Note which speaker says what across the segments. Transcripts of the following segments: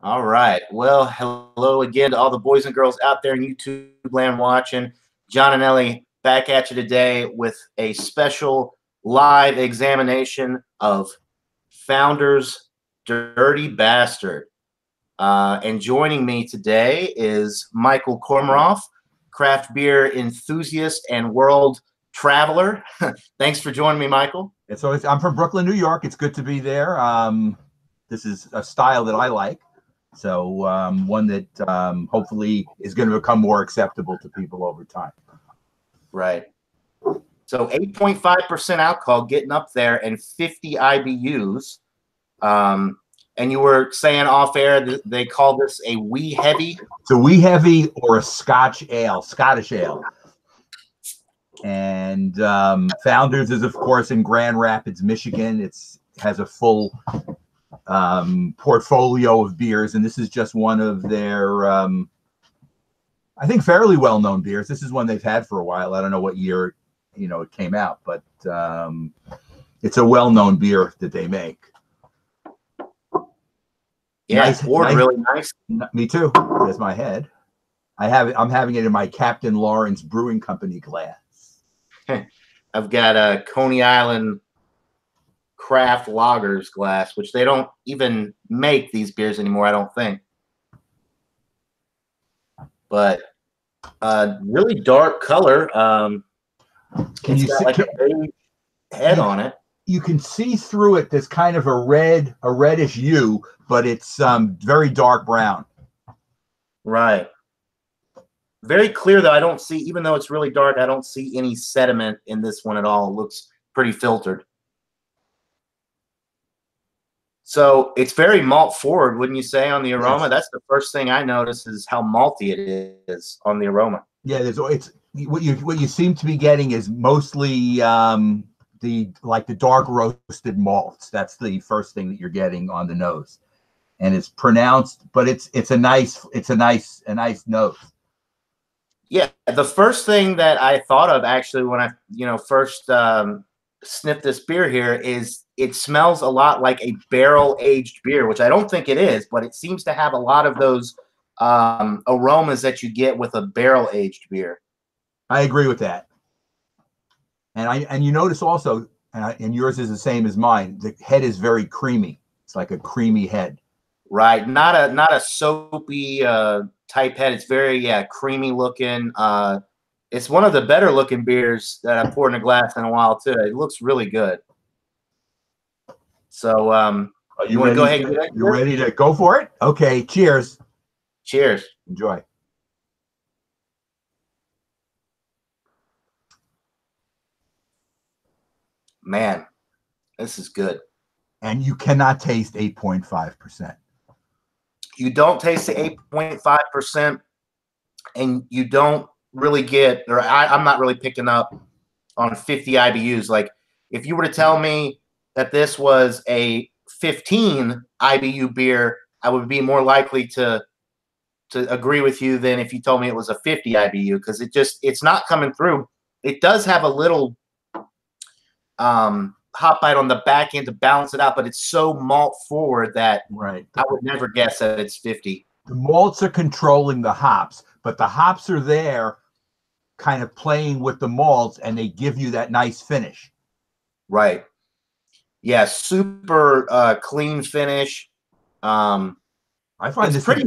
Speaker 1: All right. Well, hello again to all the boys and girls out there in YouTube land watching. John and Ellie back at you today with a special live examination of Founder's Dirty Bastard. And joining me today is Michael Komaroff, craft beer enthusiast and world traveler. Thanks for joining me, Michael.
Speaker 2: I'm from Brooklyn, New York. It's good to be there. This is a style that I like. So one that hopefully is going to become more acceptable to people over time.
Speaker 1: Right. So 8.5% alcohol getting up there and 50 IBUs. And you were saying off air that they call this a wee heavy.
Speaker 2: It's a wee heavy or a Scotch ale, Scottish ale. And Founders is, of course, in Grand Rapids, Michigan. It has a full portfolio of beers, and this is just one of their I think fairly well-known beers. This is one they've had for a while. I don't know what year it came out, but it's a well-known beer that they make.
Speaker 1: Yeah, it's poured really nice.
Speaker 2: Me too. That's my head. I'm having it in my Captain Lawrence Brewing Company glass.
Speaker 1: I've got a Coney Island craft lagers glass, which they don't even make these beers anymore, I don't think. But really dark color.
Speaker 2: Can you see
Speaker 1: like a beige head on it?
Speaker 2: You can see through it. There's kind of a reddish hue, but it's very dark brown.
Speaker 1: Right. Very clear though. I don't see, even though it's really dark, I don't see any sediment in this one at all. It looks pretty filtered. So it's very malt forward, wouldn't you say, on the aroma? Yes. That's the first thing I notice is how malty it is on the aroma.
Speaker 2: Yeah, it's what you seem to be getting is mostly the dark roasted malts. That's the first thing that you're getting on the nose, and it's pronounced, but it's a nice nose.
Speaker 1: Yeah, the first thing that I thought of actually when I first sniffed this beer here is it smells a lot like a barrel aged beer, which I don't think it is, but it seems to have a lot of those aromas that you get with a barrel aged beer.
Speaker 2: I agree with that. And you notice also, and yours is the same as mine, the head is very creamy. It's like a creamy head.
Speaker 1: Right. Not a soapy type head. It's very creamy looking. It's one of the better looking beers that I've poured in a glass in a while too. It looks really good. So you want to go ahead and get that?
Speaker 2: You're ready to go for it? Okay, cheers.
Speaker 1: Cheers.
Speaker 2: Enjoy.
Speaker 1: Man, this is good.
Speaker 2: And you cannot taste 8.5%.
Speaker 1: You don't taste the 8.5%, and you don't really get, or I'm not really picking up on 50 IBUs. Like if you were to tell me that this was a 15 IBU beer, I would be more likely to agree with you than if you told me it was a 50 IBU, because it's not coming through. It does have a little hop bite on the back end to balance it out, but it's so malt forward that I would never guess that it's 50.
Speaker 2: The malts are controlling the hops, but the hops are there kind of playing with the malts, and they give you that nice finish.
Speaker 1: Right. Yeah, super clean finish.
Speaker 2: I find this pretty.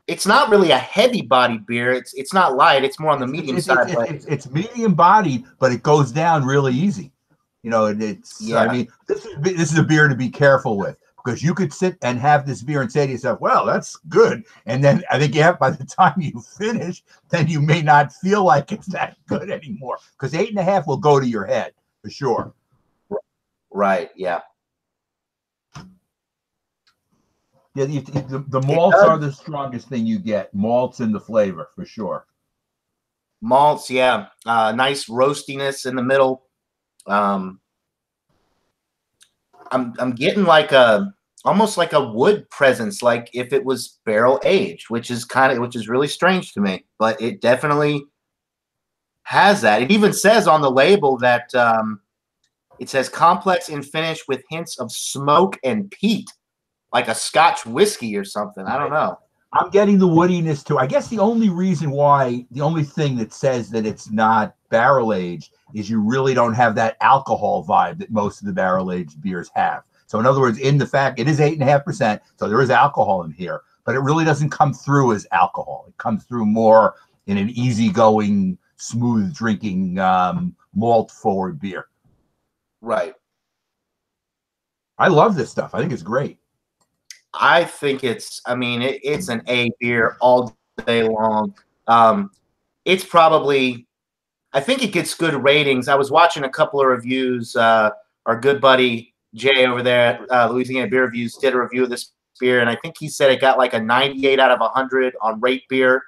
Speaker 1: It's not really a heavy bodied beer. It's not light. It's more on the medium side.
Speaker 2: It's medium bodied, but it goes down really easy. I mean, this is a beer to be careful with, because you could sit and have this beer and say to yourself, well, that's good. And then I think by the time you finish, then you may not feel like it's that good anymore, because 8.5 will go to your head for sure.
Speaker 1: Right. Yeah.
Speaker 2: Yeah. The malts are the strongest thing you get. Malts in the flavor for sure.
Speaker 1: Malts. Yeah. Nice roastiness in the middle. I'm getting like almost like a wood presence, like if it was barrel aged, which is really strange to me, but it definitely has that. It even says on the label that it says complex in finish with hints of smoke and peat like a Scotch whiskey or something. I don't know.
Speaker 2: I'm getting the woodiness too. I guess the only thing that says that it's not barrel aged is you really don't have that alcohol vibe that most of the barrel aged beers have. So in other words, in the fact it is 8.5%, so there is alcohol in here, but it really doesn't come through as alcohol. It comes through more in an easygoing, smooth drinking, malt forward beer.
Speaker 1: Right.
Speaker 2: I love this stuff. I think it's great.
Speaker 1: I think it's it's an A beer all day long. It's probably, I think it gets good ratings. I was watching a couple of reviews. Our good buddy Jay over there at Louisiana Beer Reviews did a review of this beer, and I think he said it got like a 98 out of 100 on Rate Beer,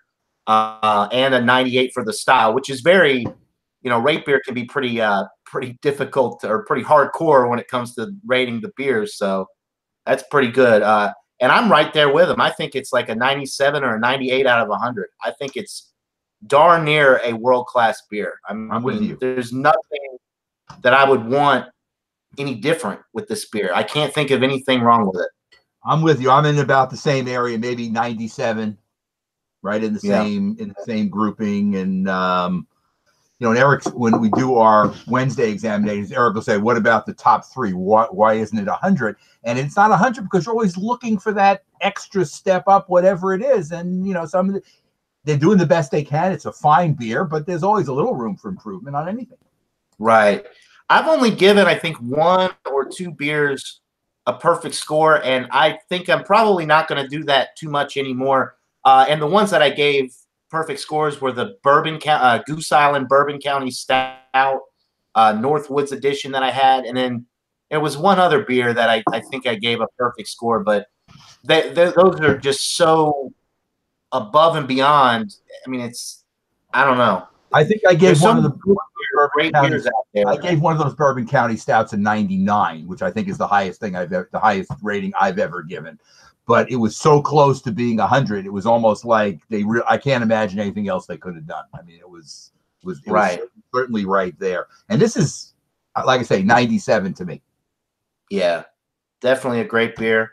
Speaker 1: and a 98 for the style, which is very, Rate Beer can be pretty difficult or pretty hardcore when it comes to rating the beers. So that's pretty good. And I'm right there with him. I think it's like a 97 or a 98 out of 100. I think it's darn near a world-class beer.
Speaker 2: I'm with you.
Speaker 1: There's nothing that I would want any different with this beer. I can't think of anything wrong with it.
Speaker 2: I'm with you. I'm in about the same area, maybe 97, right in the same grouping. And and Eric, when we do our Wednesday examinations, Eric will say, "What about the top three? Why isn't it 100?" And it's not 100 because you're always looking for that extra step up, whatever it is. And they're doing the best they can. It's a fine beer, but there's always a little room for improvement on anything.
Speaker 1: Right. I've only given, I think, 1 or 2 beers a perfect score, and I think I'm probably not going to do that too much anymore. And the ones that I gave perfect scores were the Goose Island Bourbon County Stout, Northwoods edition that I had, and then there was one other beer that I think I gave a perfect score, but those are just so above and beyond. I mean, I don't know.
Speaker 2: I think I gave one of the
Speaker 1: great beers out there.
Speaker 2: I gave one of those Bourbon County Stouts a 99, which I think is the highest rating I've ever given. But it was so close to being 100. It was almost like I can't imagine anything else they could have done. I mean, it was certainly right there. And this is, like I say, 97 to me.
Speaker 1: Yeah, definitely a great beer.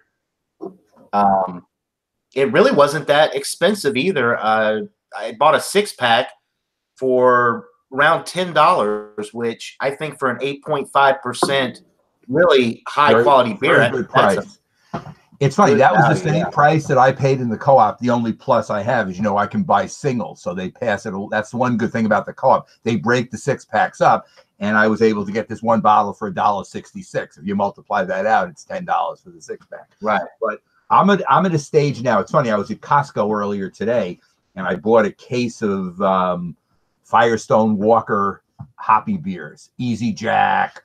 Speaker 1: It really wasn't that expensive either. I bought a 6-pack for around $10, which I think for an 8.5% really high quality beer.
Speaker 2: Very good price. It's funny, that was the same price that I paid in the co-op. The only plus I have is, I can buy singles. So they pass it. That's the one good thing about the co-op. They break the 6-packs up, and I was able to get this one bottle for $1.66. If you multiply that out, it's $10 for the 6-pack.
Speaker 1: Right.
Speaker 2: But I'm at a stage now. It's funny. I was at Costco earlier today, and I bought a case of Firestone Walker hoppy beers, Easy Jack,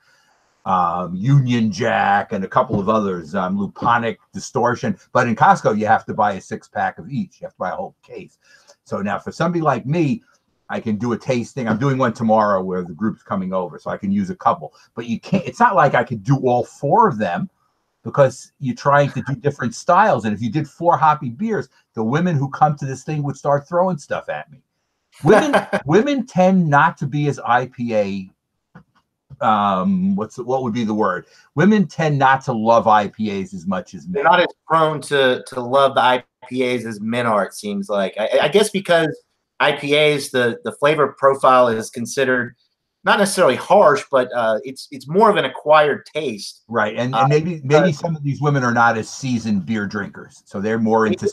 Speaker 2: Union Jack, and a couple of others, Luponic Distortion. But in Costco, you have to buy a 6-pack of each. You have to buy a whole case. So now for somebody like me, I can do a tasting. I'm doing one tomorrow where the group's coming over, so I can use a couple. But you can't. It's not like I could do all 4 of them because you're trying to do different styles. And if you did 4 hoppy beers, the women who come to this thing would start throwing stuff at me. Women tend not to be as IPA. What would be the word? Women tend not to love IPAs as much as men.
Speaker 1: They're not as prone to love the IPAs as men are, it seems like. I guess because IPAs, the flavor profile is considered not necessarily harsh, but it's more of an acquired taste.
Speaker 2: Right. And maybe some of these women are not as seasoned beer drinkers. So they're more into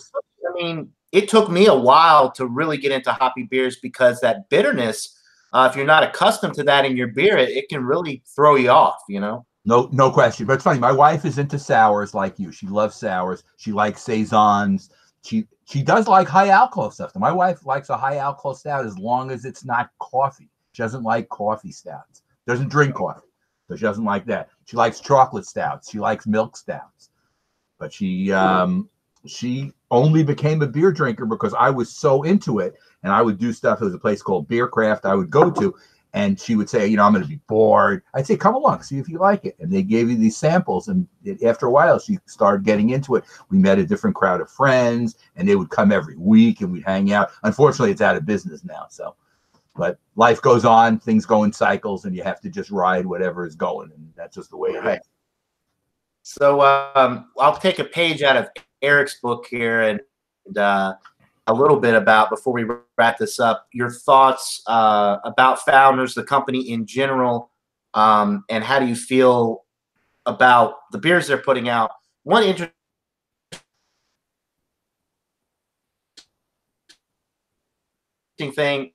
Speaker 1: it took me a while to really get into hoppy beers because that bitterness, if you're not accustomed to that in your beer, it can really throw you off,
Speaker 2: No question. But it's funny. My wife is into sours like you. She loves sours. She likes saisons. She does like high alcohol stuff. My wife likes a high alcohol stout as long as it's not coffee. She doesn't like coffee stouts. Doesn't drink coffee, so she doesn't like that. She likes chocolate stouts. She likes milk stouts. But she only became a beer drinker because I was so into it, and I would do stuff. There was a place called Beer Craft I would go to, and she would say, I'm going to be bored. I'd say, come along, see if you like it. And they gave you these samples, and after a while, she started getting into it. We met a different crowd of friends, and they would come every week, and we'd hang out. Unfortunately, it's out of business now, but life goes on, things go in cycles, and you have to just ride whatever is going, and that's just the way it is.
Speaker 1: So I'll take a page out of Eric's book here and a little bit about, before we wrap this up, your thoughts about Founders, the company in general, and how do you feel about the beers they're putting out. One interesting thing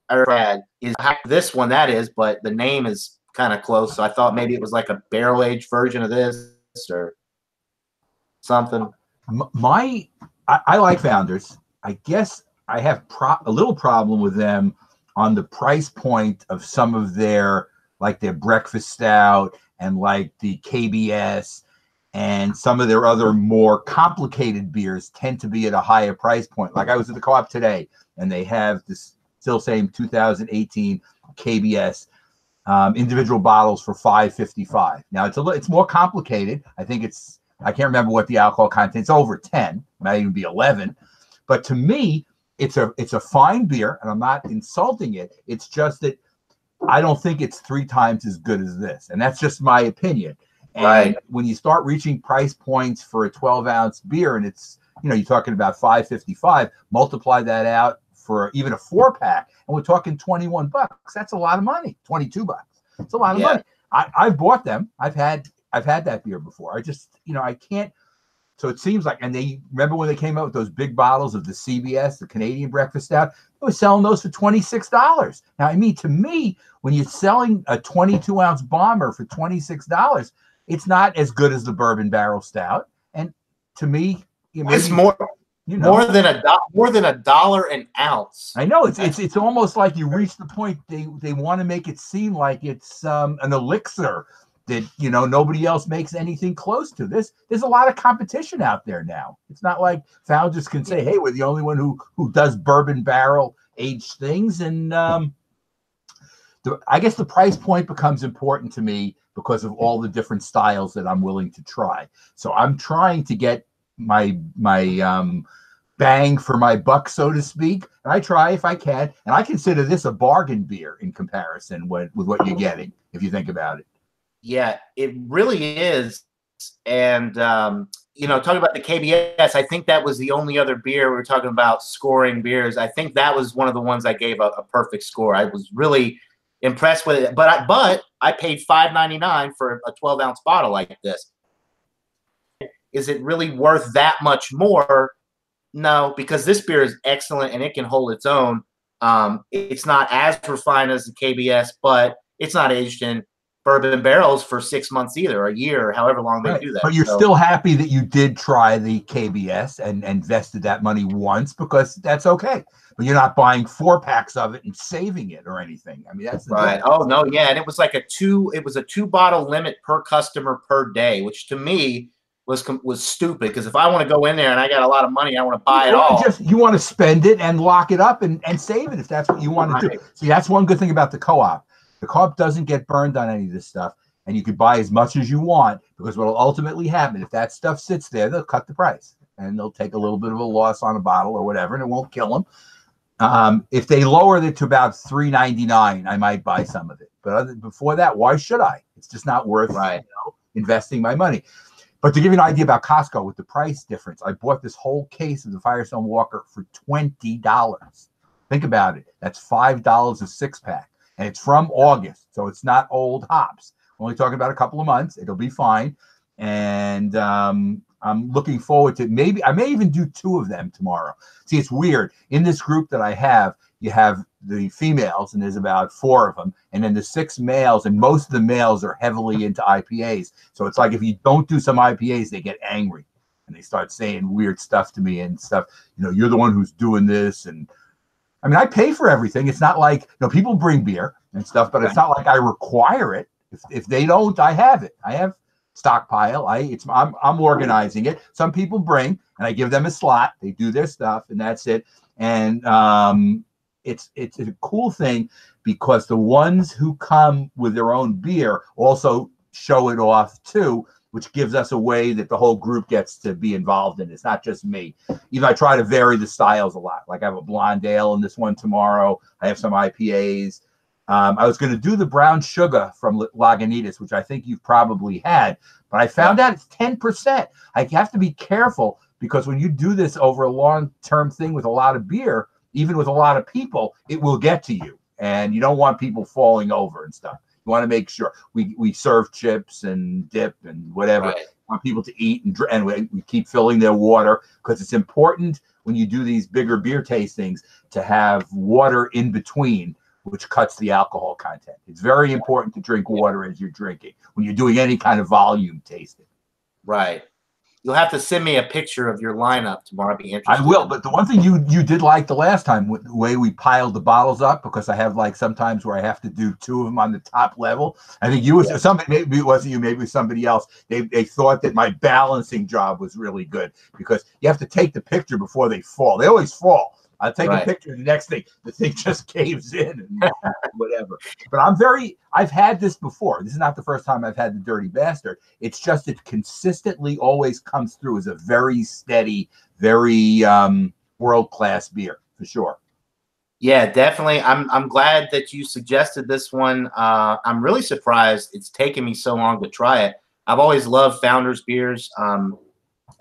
Speaker 1: I read is how this one that is, but the name is kind of close. So I thought maybe it was like a barrel aged version of this or something.
Speaker 2: I like Founders. I guess I have a little problem with them on the price point of some of their, like their breakfast stout and like the KBS and some of their other more complicated beers tend to be at a higher price point. Like I was at the Co-op today and they have this still same 2018 KBS individual bottles for $5.55. Now it's more complicated. I can't remember what the alcohol content. It's over 10, might even be 11. But to me, it's a fine beer, and I'm not insulting it. It's just that I don't think it's 3 times as good as this, and that's just my opinion. And
Speaker 1: right.
Speaker 2: When you start reaching price points for a 12-ounce beer, and it's, you're talking about $5.55, multiply that out for even a 4-pack, and we're talking $21. That's a lot of money. $22. It's a lot of money. I've bought them. I've had that beer before. I just, I can't. So it seems like, and they remember when they came out with those big bottles of the CBS, the Canadian breakfast stout, they were selling those for $26. Now, I mean, to me, when you're selling a 22-ounce bomber for $26, it's not as good as the bourbon barrel stout. And to me,
Speaker 1: it's more than a dollar an ounce.
Speaker 2: I know it's almost like you reach the point they want to make it seem like it's an elixir that nobody else makes anything close to this. There's a lot of competition out there now. It's not like Founders can say, "Hey, we're the only one who does bourbon barrel aged things." And I guess the price point becomes important to me because of all the different styles that I'm willing to try. So I'm trying to get my bang for my buck, so to speak. And I try if I can, and I consider this a bargain beer in comparison with what you're getting, if you think about it.
Speaker 1: Yeah, it really is. And, talking about the KBS, I think that was the only other beer we were talking about scoring beers. I think that was one of the ones I gave a perfect score. I was really impressed with it. But I paid $5.99 for a 12-ounce bottle like this. Is it really worth that much more? No, because this beer is excellent and it can hold its own. It's not as refined as the KBS, but it's not aged in bourbon barrels for 6 months either, or a year, or however long they do that.
Speaker 2: But you're still happy that you did try the KBS and invested that money once, because that's okay. But you're not buying 4-packs of it and saving it or anything. I mean, that's
Speaker 1: right. Oh no, yeah, and it was like a 2-bottle limit per customer per day, which to me was stupid, because if I want to go in there and I got a lot of money, I want to buy it all.
Speaker 2: You want to spend it and lock it up and save it if that's what you want to do. See, that's one good thing about the Co-op. The Co-op doesn't get burned on any of this stuff, and you could buy as much as you want, because what will ultimately happen, if that stuff sits there, they'll cut the price, and they'll take a little bit of a loss on a bottle or whatever, and it won't kill them. If they lower it to about $3.99, I might buy some of it. But before that, why should I? It's just not worth investing my money. But to give you an idea about Costco with the price difference, I bought this whole case of the Firestone Walker for $20. Think about it. That's $5 a 6-pack. And it's from August, so it's not old hops. We're only talking about a couple of months. It'll be fine. And I'm looking forward to I may even do 2 of them tomorrow. See, it's weird. In this group that I have, you have the females, and there's about 4 of them, and then the 6 males, and most of the males are heavily into IPAs. So it's like if you don't do some IPAs, they get angry, and they start saying weird stuff to me and stuff. You're the one who's doing this, and I mean, I pay for everything. It's not like, people bring beer and stuff, but it's not like I require it. If they don't, I have it. I have stockpile. I'm organizing it. Some people bring, and I give them a slot. They do their stuff, and that's it. And it's a cool thing, because the ones who come with their own beer also show it off too, which gives us a way that the whole group gets to be involved in. It's not just me. Even I try to vary the styles a lot. Like I have a blonde ale in this one tomorrow. I have some IPAs. I was going to do the brown sugar from Lagunitas, which I think you've probably had, but I found out it's 10%. I have to be careful because when you do this over a long-term thing with a lot of beer, even with a lot of people, it will get to you. And you don't want people falling over and stuff. You want to make sure we serve chips and dip and whatever.
Speaker 1: Right.
Speaker 2: We want people to eat and we keep filling their water because it's important when you do these bigger beer tastings to have water in between, which cuts the alcohol content. It's very important to drink water as you're drinking when you're doing any kind of volume tasting.
Speaker 1: Right. You'll have to send me a picture of your lineup tomorrow. I'd be interested.
Speaker 2: I will, but the one thing you did like the last time, the way we piled the bottles up, because I have like sometimes where I have to do 2 of them on the top level. I think you was somebody, maybe it wasn't you, maybe it was somebody else. They thought that my balancing job was really good because you have to take the picture before they fall. They always fall. I'll take a picture and the next thing, the thing just caves in and whatever. But I've had this before. This is not the first time I've had the Dirty Bastard. It's just it consistently always comes through as a very steady, very world-class beer, for sure.
Speaker 1: Yeah, definitely. I'm glad that you suggested this one. I'm really surprised it's taken me so long to try it. I've always loved Founders beers, and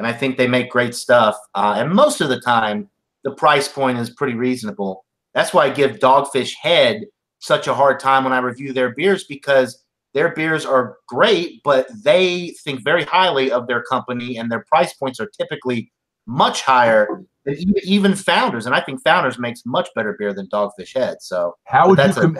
Speaker 1: I think they make great stuff. And most of the time, the price point is pretty reasonable. That's why I give Dogfish Head such a hard time when I review their beers, because their beers are great, but they think very highly of their company, and their price points are typically much higher than even Founders. And I think Founders makes much better beer than Dogfish Head. So
Speaker 2: how would you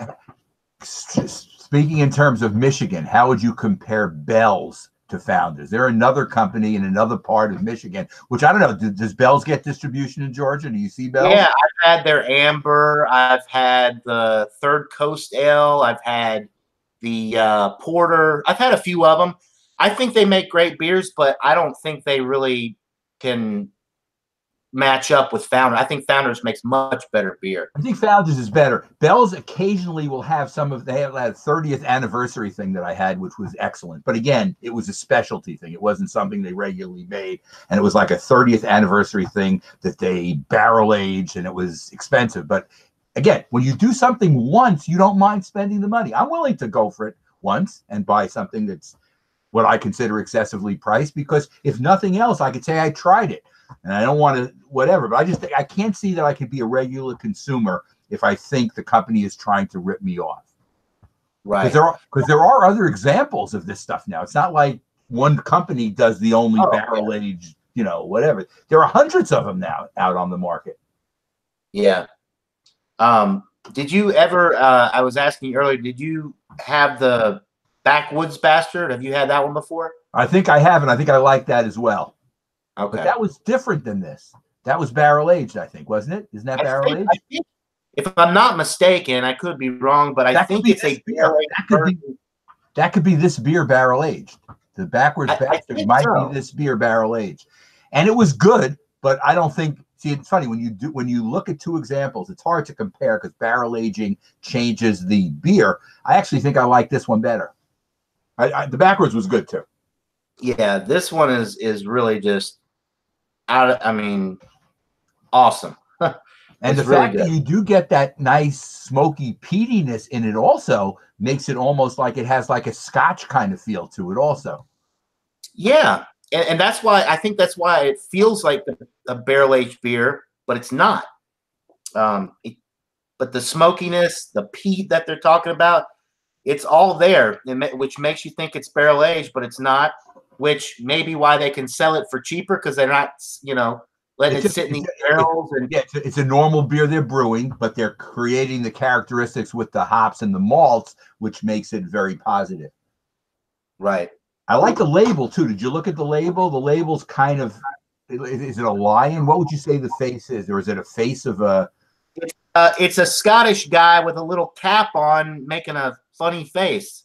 Speaker 2: speaking in terms of Michigan, how would you compare Bell's to Founders? They're another company in another part of Michigan, which I don't know. Does Bell's get distribution in Georgia? Do you see Bell's?
Speaker 1: Yeah, I've had their Amber. I've had the Third Coast Ale. I've had the Porter. I've had a few of them. I think they make great beers, but I don't think they really can match up with Founders. I think Founders makes much better beer.
Speaker 2: I think Founders is better. Bell's occasionally will have they have that 30th anniversary thing that I had, which was excellent. But again, it was a specialty thing. It wasn't something they regularly made. And it was like a 30th anniversary thing that they barrel aged, and it was expensive. But again, when you do something once, you don't mind spending the money. I'm willing to go for it once and buy something that's what I consider excessively priced, because if nothing else, I could say I tried it. And I don't want to whatever, but I can't see that I could be a regular consumer if I think the company is trying to rip me off.
Speaker 1: Right.
Speaker 2: Because there are other examples of this stuff now. It's not like one company does the only barrel aged, whatever. There are hundreds of them now out on the market.
Speaker 1: Yeah. Did you ever? I was asking you earlier. Did you have the Backwoods Bastard? Have you had that one before?
Speaker 2: I think I have, and I think I like that as well.
Speaker 1: Okay.
Speaker 2: But that was different than this. That was barrel aged, I think, wasn't it? Isn't that barrel aged?
Speaker 1: I think, if I'm not mistaken, I could be wrong, but I think it's a barrel aged.
Speaker 2: That could be this beer barrel aged. The Backwards Bastard might be this beer barrel aged, and it was good. But I don't think. See, it's funny when you look at 2 examples, it's hard to compare because barrel aging changes the beer. I actually think I like this one better. The Backwards was good too.
Speaker 1: Yeah, this one is really just awesome.
Speaker 2: And the fact that you do get that nice smoky peatiness in it also makes it almost like it has like a Scotch kind of feel to it also. Yeah.
Speaker 1: And that's why it feels like a barrel-aged beer, but it's not. But the smokiness, the peat that they're talking about, it's all there, which makes you think it's barrel-aged, but it's not, which may be why they can sell it for cheaper, because they're not, letting it sit in these barrels.
Speaker 2: It's a normal beer they're brewing, but they're creating the characteristics with the hops and the malts, which makes it very positive.
Speaker 1: Right.
Speaker 2: I like the label too. Did you look at the label? The label's kind of, is it a lion? What would you say the face is? Or is it a face of a?
Speaker 1: It's a Scottish guy with a little cap on, making a funny face.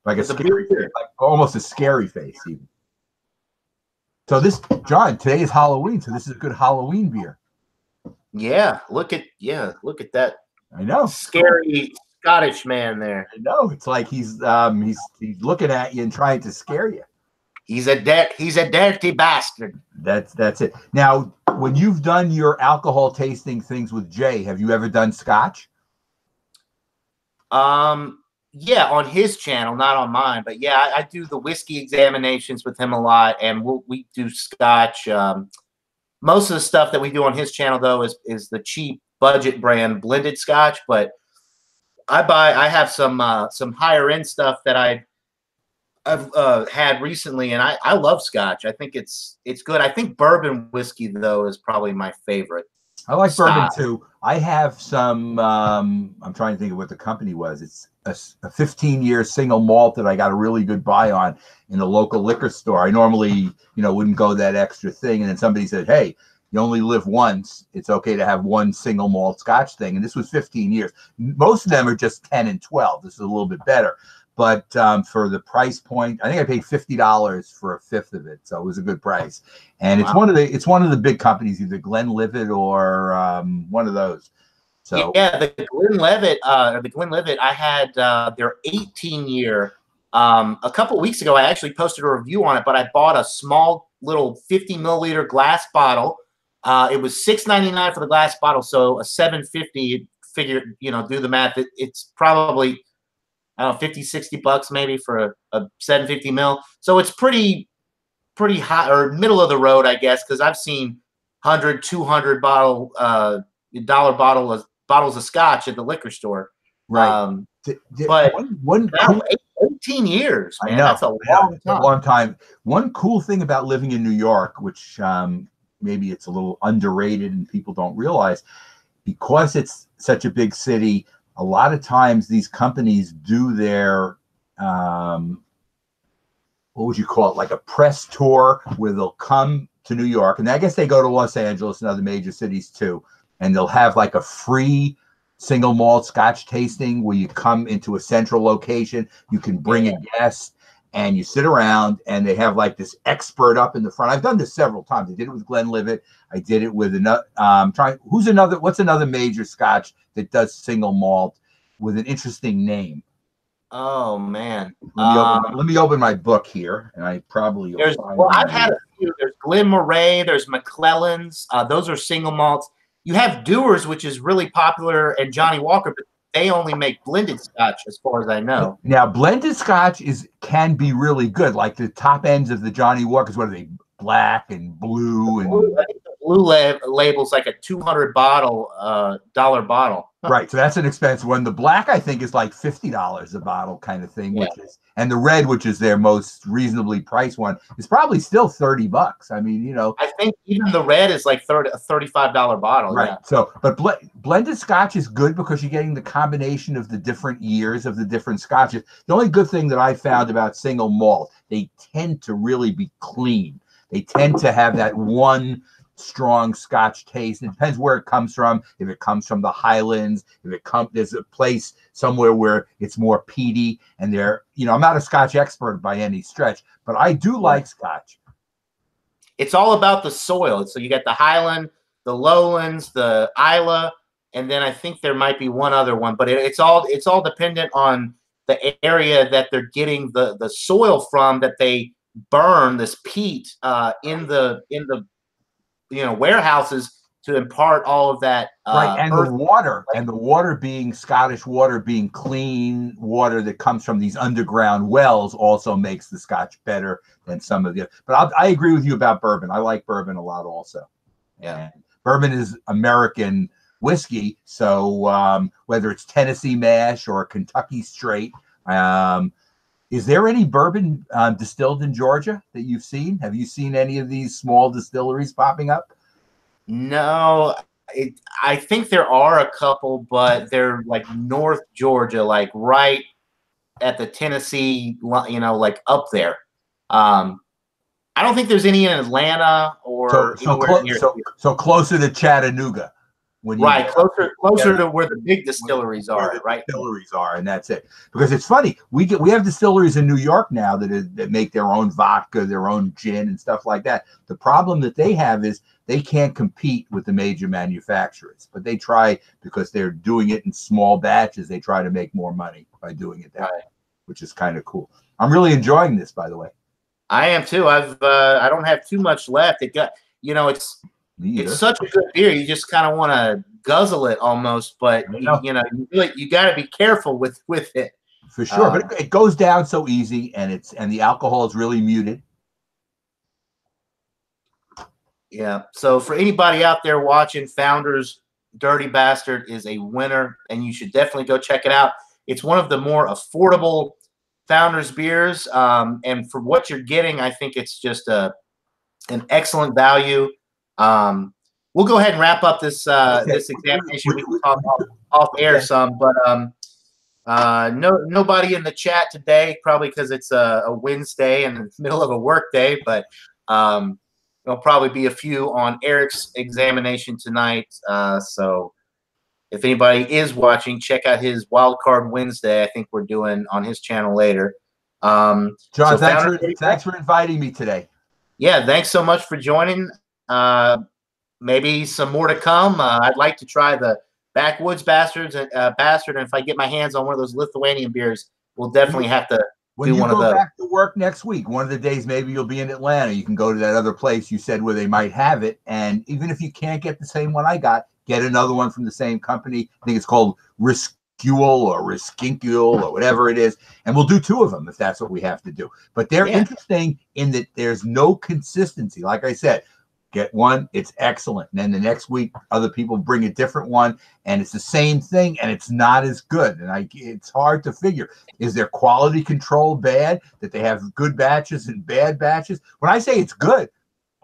Speaker 2: Like a scary face, like almost a scary face even. So John, today is Halloween, so this is a good Halloween beer.
Speaker 1: Yeah, look at that.
Speaker 2: I know.
Speaker 1: Scary Scottish man there.
Speaker 2: I know. It's like he's looking at you and trying to scare you.
Speaker 1: He's a dirty bastard.
Speaker 2: That's it. Now, when you've done your alcohol tasting things with Jay, have you ever done Scotch?
Speaker 1: Yeah, on his channel, not on mine, but yeah, I do the whiskey examinations with him a lot, and we do Scotch. Most of the stuff that we do on his channel though is the cheap budget brand blended Scotch, but I have some higher end stuff that I've had recently, and I love Scotch. I think it's good. I think bourbon whiskey though is probably my favorite.
Speaker 2: I like
Speaker 1: style.
Speaker 2: bourbon too. I have some. I'm trying to think of what the company was. It's a 15-year single malt that I got a really good buy on in a local liquor store. I normally, wouldn't go that extra thing, and then somebody said, "Hey, you only live once. It's okay to have one single malt Scotch thing." And this was 15 years. Most of them are just 10 and 12. This is a little bit better. But for the price point, I think I paid $50 for a fifth of it, so it was a good price. And it's one of the big companies, either Glenlivet or one of those. So
Speaker 1: yeah, the Glenlivet, I had their 18-year. A couple of weeks ago, I actually posted a review on it, but I bought a small little 50 milliliter glass bottle. It was $6.99 for the glass bottle, so a $7.50. Figure, do the math. It's probably, I don't know, 50, 60 bucks maybe for a 750 mil. So it's pretty high, or middle of the road, I guess, because I've seen 100, 200 bottles of Scotch at the liquor store.
Speaker 2: Right.
Speaker 1: But
Speaker 2: one
Speaker 1: cool, 18 years, man.
Speaker 2: I know,
Speaker 1: that's a
Speaker 2: long time. One cool thing about living in New York, which maybe it's a little underrated and people don't realize, because it's such a big city, a lot of times these companies do their what would you call it, like a press tour, where they'll come to New York, and I guess they go to Los Angeles and other major cities too, and they'll have like a free single malt Scotch tasting where you come into a central location, you can bring a guest, and you sit around, and they have like this expert up in the front. I've done this several times. I did it with Glenlivet. I did it with another. What's another major Scotch that does single malt with an interesting name?
Speaker 1: Oh man.
Speaker 2: Let me open my book here, and I probably
Speaker 1: I've had a few. There's Glen Moray, there's McClellan's. Those are single malts. You have Dewar's, which is really popular, and Johnny Walker, but they only make blended Scotch, as far as I know.
Speaker 2: Now, blended Scotch can be really good. Like the top ends of the Johnny Walkers, what are they? Black and blue, and
Speaker 1: blue label's like a $200 dollar bottle.
Speaker 2: Right, so that's an expensive one. The black, I think, is like $50 a bottle, kind of thing. And the red, which is their most reasonably priced one, is probably still $30. I mean,
Speaker 1: I think even the red is like a $35 bottle.
Speaker 2: Right.
Speaker 1: Yeah.
Speaker 2: So, but blended Scotch is good because you're getting the combination of the different years of the different Scotches. The only good thing that I found about single malt, they tend to really be clean. They tend to have that one strong Scotch taste. It depends where it comes from. If it comes from the Highlands, there's a place somewhere where it's more peaty, and I'm not a Scotch expert by any stretch, but I do like Scotch.
Speaker 1: It's all about the soil. So you got the Highland, the Lowlands, the Isla, and then I think there might be one other one, but it's all dependent on the area that they're getting the soil from, that they burn this peat in the warehouses to impart all of that
Speaker 2: right, and the water being Scottish water, being clean water that comes from these underground wells, also makes the Scotch better than some of the other. But I agree with you about bourbon. I like bourbon a lot also.
Speaker 1: Yeah,
Speaker 2: and bourbon is American whiskey, so whether it's Tennessee mash or Kentucky straight. Is there any bourbon distilled in Georgia that you've seen? Have you seen any of these small distilleries popping up?
Speaker 1: No, I think there are a couple, but they're like North Georgia, like right at the Tennessee, like up there. I don't think there's any in Atlanta or anywhere near.
Speaker 2: So closer to Chattanooga.
Speaker 1: Right, closer to where the big distilleries are, right?
Speaker 2: Distilleries are, and that's it. Because it's funny, we have distilleries in New York now that make their own vodka, their own gin, and stuff like that. The problem that they have is they can't compete with the major manufacturers, but they try, because they're doing it in small batches. They try to make more money by doing it that way, which is kind of cool. I'm really enjoying this, by the way.
Speaker 1: I am too. I don't have too much left. It got, it's such a good beer. You just kind of want to guzzle it almost, but you know, you got to be careful with it.
Speaker 2: For sure, but it goes down so easy, and the alcohol is really muted.
Speaker 1: Yeah. So for anybody out there watching, Founders Dirty Bastard is a winner, and you should definitely go check it out. It's one of the more affordable Founders beers, and for what you're getting, I think it's just an excellent value. We'll go ahead and wrap up this this examination. We can talk off air some, but nobody in the chat today, probably because it's a Wednesday and in the middle of a work day, but there'll probably be a few on Eric's examination tonight. So if anybody is watching, check out his Wild Card Wednesday. I think we're doing on his channel later.
Speaker 2: John, so thanks for inviting me today.
Speaker 1: Yeah, thanks so much for joining. Maybe some more to come. I'd like to try the Backwoods Bastard, and if I get my hands on one of those Lithuanian beers, we'll definitely have to do one of those. When you go back
Speaker 2: to work next week, one of the days maybe you'll be in Atlanta. You can go to that other place you said where they might have it, and even if you can't get the same one I got, get another one from the same company. I think it's called Riscual or Riskinkule or whatever it is, and we'll do 2 of them if that's what we have to do. But they're interesting in that there's no consistency. Like I said, get one, it's excellent. And then the next week, other people bring a different one, and it's the same thing, and it's not as good. And it's hard to figure. Is their quality control bad, that they have good batches and bad batches? When I say it's good,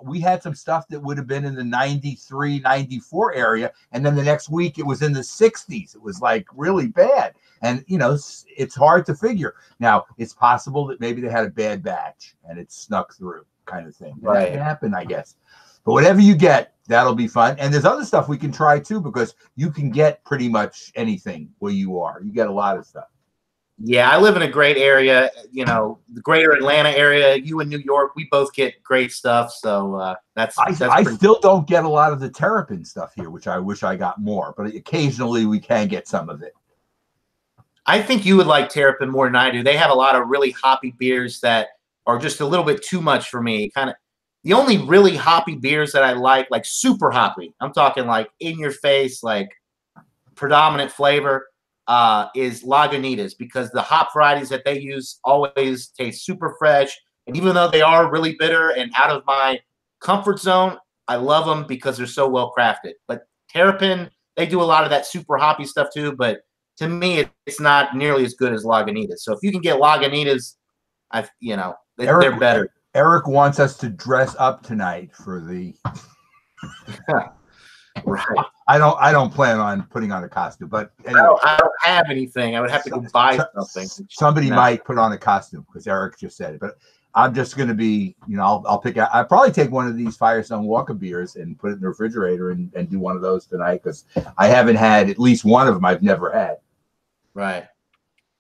Speaker 2: we had some stuff that would have been in the 93, 94 area, and then the next week it was in the 60s. It was like really bad. And, you know, it's hard to figure. Now, it's possible that maybe they had a bad batch and it snuck through kind of thing. Right. That can happen, I guess. But whatever you get, that'll be fun. And there's other stuff we can try too, because you can get pretty much anything where you are. You get a lot of stuff.
Speaker 1: Yeah, I live in a great area, you know, the greater Atlanta area. You in New York, we both get great stuff. So that's
Speaker 2: I still don't get a lot of the Terrapin stuff here, which I wish I got more. But occasionally we can get some of it.
Speaker 1: I think you would like Terrapin more than I do. They have a lot of really hoppy beers that are just a little bit too much for me. Kind of the only really hoppy beers that I like super hoppy, I'm talking like in your face, like predominant flavor, is Lagunitas, because the hop varieties that they use always taste super fresh. And even though they are really bitter and out of my comfort zone, I love them because they're so well crafted. But Terrapin, they do a lot of that super hoppy stuff too. But to me, it's not nearly as good as Lagunitas. So if you can get Lagunitas, they're better.
Speaker 2: Eric wants us to dress up tonight for the.
Speaker 1: Right.
Speaker 2: I don't plan on putting on a costume, but anyway.
Speaker 1: I don't have anything. I would have to go buy something.
Speaker 2: Somebody might put on a costume because Eric just said it. But I'm just going to be, I'll pick out. I'll probably take one of these Firestone Walker beers and put it in the refrigerator and do one of those tonight, because I haven't had at least one of them I've never had.
Speaker 1: Right.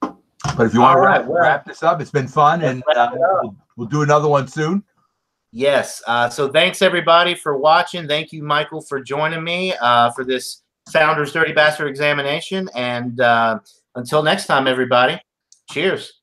Speaker 2: But if you want to wrap this up, it's been fun, and we'll do another one soon.
Speaker 1: Yes. So thanks, everybody, for watching. Thank you, Michael, for joining me for this Founders Dirty Bastard examination. And until next time, everybody, cheers.